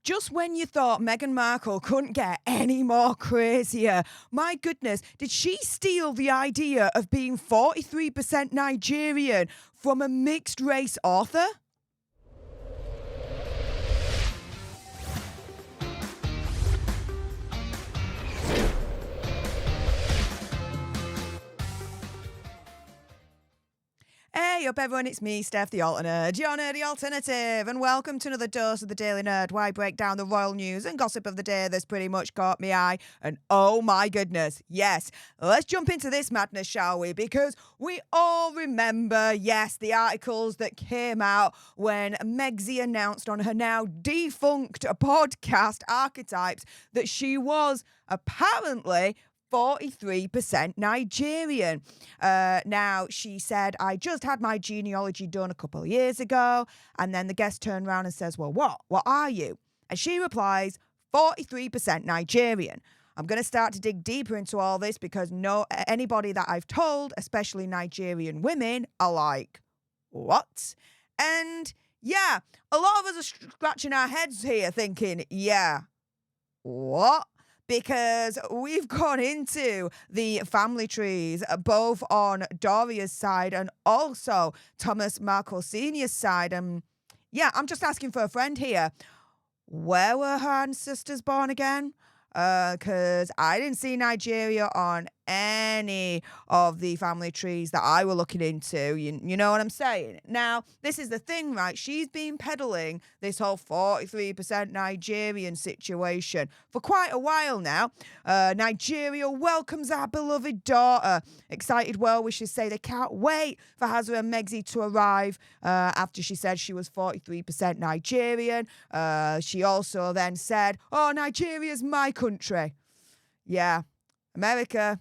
Just when you thought Meghan Markle couldn't get any more crazier, my goodness, did she steal the idea of being 43% Nigerian from a mixed race author? Hey up everyone, it's me, Steph the Alternate, your nerdy alternative, and welcome to another dose of the Daily Nerd, where I break down the royal news and gossip of the day that's pretty much caught me eye. And oh my goodness, yes, let's jump into this madness, shall we? Because we all remember, yes, the articles that came out when Megxie announced on her now defunct podcast Archetypes that she was apparently 43% Nigerian. Now, she said, I just had my genealogy done a couple of years ago. And then the guest turned around and says, well, what? What are you? And she replies, 43% Nigerian. I'm going to start to dig deeper into all this because anybody that I've told, especially Nigerian women, are like, what? And yeah, a lot of us are scratching our heads here thinking, yeah, what? Because we've gone into the family trees, both on Doria's side and also Thomas Markle Sr.'s side. And yeah, I'm just asking for a friend here. Where were her ancestors born again? Because I didn't see Nigeria on any of the family trees that I were looking into. You know what I'm saying? Now, this is the thing, right? She's been peddling this whole 43% Nigerian situation for quite a while now. Nigeria welcomes our beloved daughter. Excited well wishes say they can't wait for Hazra and Megxie to arrive after she said she was 43% Nigerian. She also then said, oh, Nigeria's my country. Yeah, America,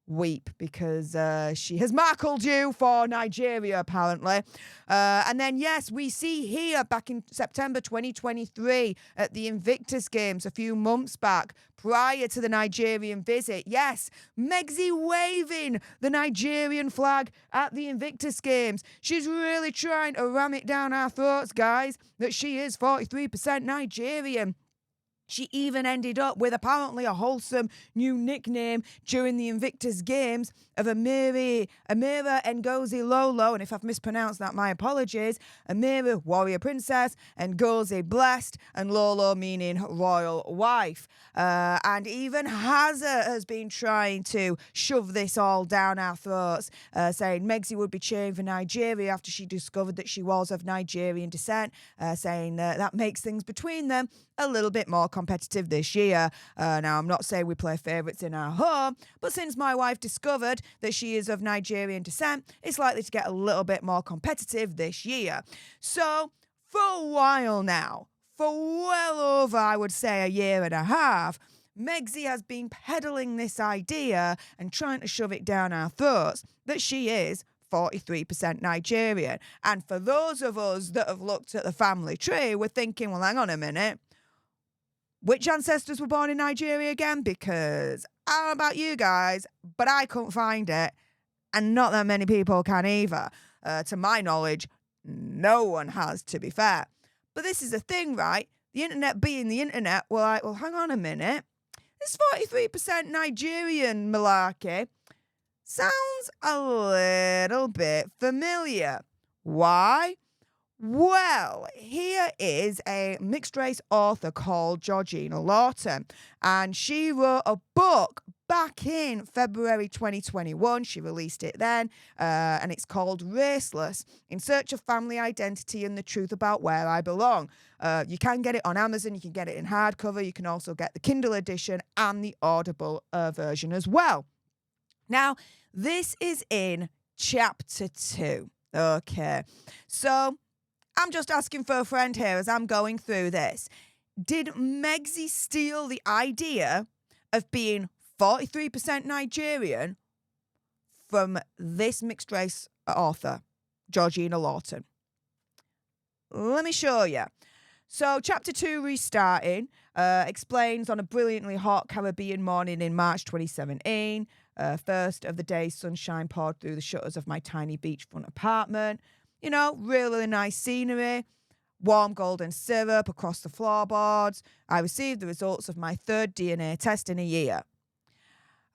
weep, because she has markled you for Nigeria, apparently. And then, yes, we see here back in September 2023 at the Invictus Games a few months back, prior to the Nigerian visit, yes, Megxie waving the Nigerian flag at the Invictus Games. She's really trying to ram it down our throats, guys, that she is 43% Nigerian. She even ended up with apparently a wholesome new nickname during the Invictus Games of Amira Ngozi Lolo. And if I've mispronounced that, my apologies. Amira, warrior princess, Ngozi, blessed, and Lolo meaning royal wife. And even Hazza has been trying to shove this all down our throats, saying Megxie would be cheering for Nigeria after she discovered that she was of Nigerian descent, saying that makes things between them a little bit more competitive this year. Now, I'm not saying we play favourites in our home, but since my wife discovered that she is of Nigerian descent, it's likely to get a little bit more competitive this year. So, for a while now, for well over, I would say, a year and a half, Megxie has been peddling this idea and trying to shove it down our throats that she is 43% Nigerian. And for those of us that have looked at the family tree, we're thinking, well, hang on a minute. Which ancestors were born in Nigeria again? Because I don't know about you guys, but I couldn't find it. And not that many people can either. To my knowledge, no one has, to be fair. But this is the thing, right? The internet being the internet, we're like, well, hang on a minute. This 43% Nigerian malarkey sounds a little bit familiar. Why? Well, here is a mixed-race author called Georgina Lawton, and she wrote a book back in February 2021. She released it then, and it's called Raceless, In Search of Family Identity and the Truth About Where I Belong. You can get it on Amazon, you can get it in hardcover, you can also get the Kindle edition and the Audible version as well. Now, this is in chapter 2. Okay, so I'm just asking for a friend here as I'm going through this. Did Megxie steal the idea of being 43% Nigerian from this mixed race author, Georgina Lawton? Let me show you. So chapter 2 restarting explains on a brilliantly hot Caribbean morning in March 2017, first of the day sunshine poured through the shutters of my tiny beachfront apartment. You know, really nice scenery. Warm golden syrup across the floorboards. I received the results of my 3rd DNA test in a year.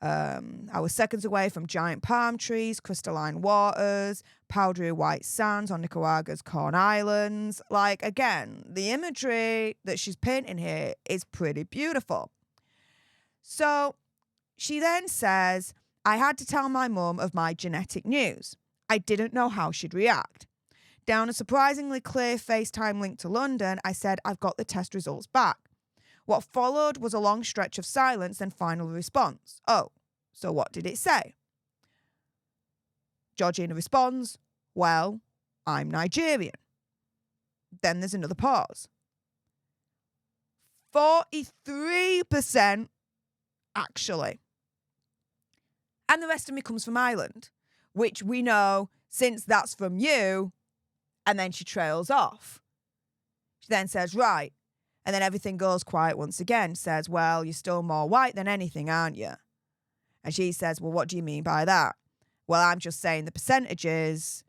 I was seconds away from giant palm trees, crystalline waters, powdery white sands on Nicaragua's Corn Islands. Like, again, the imagery that she's painting here is pretty beautiful. So she then says, I had to tell my mum of my genetic news. I didn't know how she'd react. Down a surprisingly clear FaceTime link to London, I said, I've got the test results back. What followed was a long stretch of silence, then final response. Oh, so what did it say? Georgina responds, well, I'm Nigerian. Then there's another pause. 43% actually. And the rest of me comes from Ireland, which we know since that's from you, and then she trails off. She then says, right. And then everything goes quiet once again, says, well, you're still more white than anything, aren't you? And she says, well, what do you mean by that? Well, I'm just saying the percentages.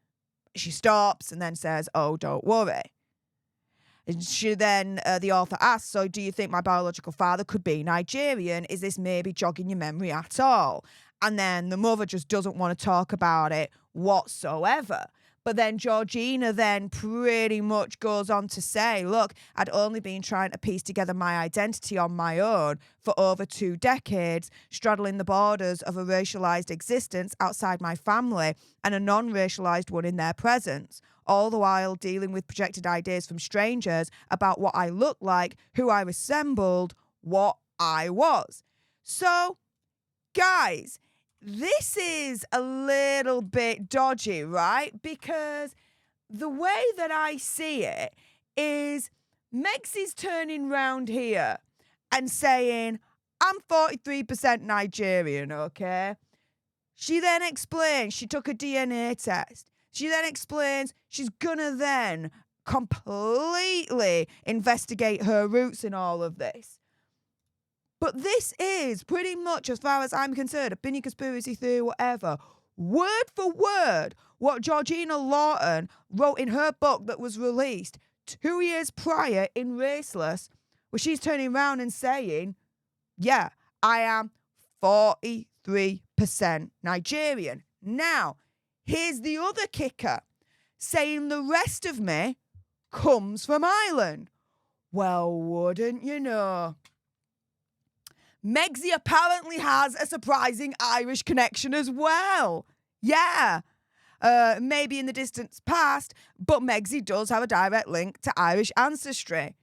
She stops and then says, oh, don't worry. And she then, the author asks, so do you think my biological father could be Nigerian? Is this maybe jogging your memory at all? And then the mother just doesn't want to talk about it whatsoever. But then Georgina then pretty much goes on to say, look, I'd only been trying to piece together my identity on my own for over 2 decades, straddling the borders of a racialized existence outside my family and a non-racialized one in their presence, all the while dealing with projected ideas from strangers about what I looked like, who I resembled, what I was. So, guys, this is a little bit dodgy, right? Because the way that I see it is Megsy's turning round here and saying, I'm 43% Nigerian, okay? She then explains she took a DNA test. She then explains she's gonna then completely investigate her roots in all of this. But this is pretty much, as far as I'm concerned, opinion, conspiracy theory, whatever, word for word, what Georgina Lawton wrote in her book that was released 2 years prior in Raceless, where she's turning around and saying, yeah, I am 43% Nigerian. Now, here's the other kicker, saying the rest of me comes from Ireland. Well, wouldn't you know? Megsy apparently has a surprising Irish connection as well. Yeah. Maybe in the distant past, but Megsy does have a direct link to Irish ancestry.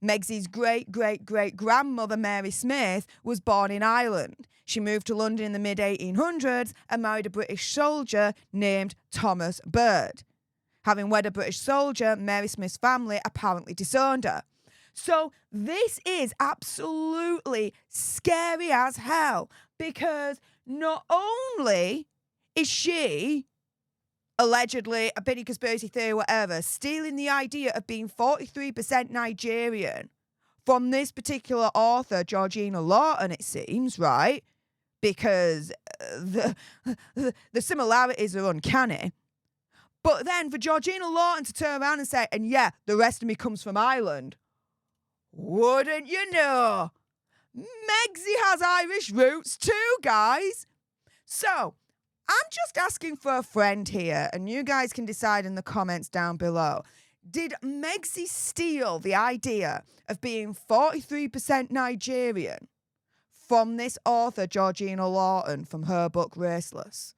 Megsy's great-great-great-grandmother, Mary Smith, was born in Ireland. She moved to London in the mid-1800s and married a British soldier named Thomas Bird. Having wed a British soldier, Mary Smith's family apparently disowned her. So this is absolutely scary as hell, because not only is she allegedly, a bit of conspiracy theory, whatever, stealing the idea of being 43% Nigerian from this particular author, Georgina Lawton, it seems, right? Because the similarities are uncanny. But then for Georgina Lawton to turn around and say, and yeah, the rest of me comes from Ireland. Wouldn't you know? Megsy has Irish roots too, guys. So, I'm just asking for a friend here, and you guys can decide in the comments down below. Did Megsy steal the idea of being 43% Nigerian from this author, Georgina Lawton, from her book, Raceless?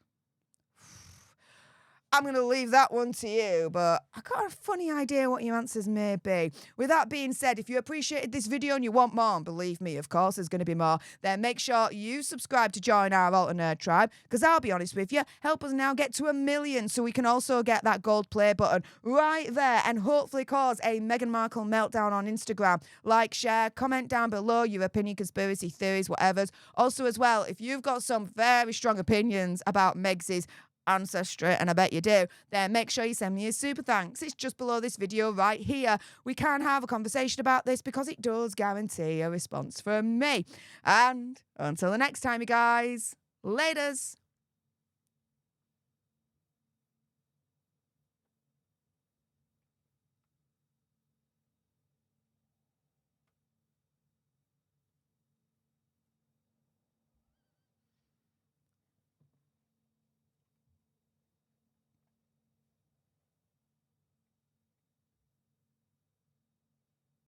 I'm going to leave that one to you, but I got a funny idea what your answers may be. With that being said, if you appreciated this video and you want more, and believe me, of course, there's going to be more, then make sure you subscribe to join our Alter Nerd tribe, because I'll be honest with you, help us now get to 1 million so we can also get that gold play button right there and hopefully cause a Meghan Markle meltdown on Instagram. Like, share, comment down below your opinion, conspiracy theories, whatever's. Also, as well, if you've got some very strong opinions about Megsy's ancestry, and I bet you do, then make sure you send me a super thanks. It's just below this video right here. We can have a conversation about this because it does guarantee a response from me. And until the next time, you guys, laters.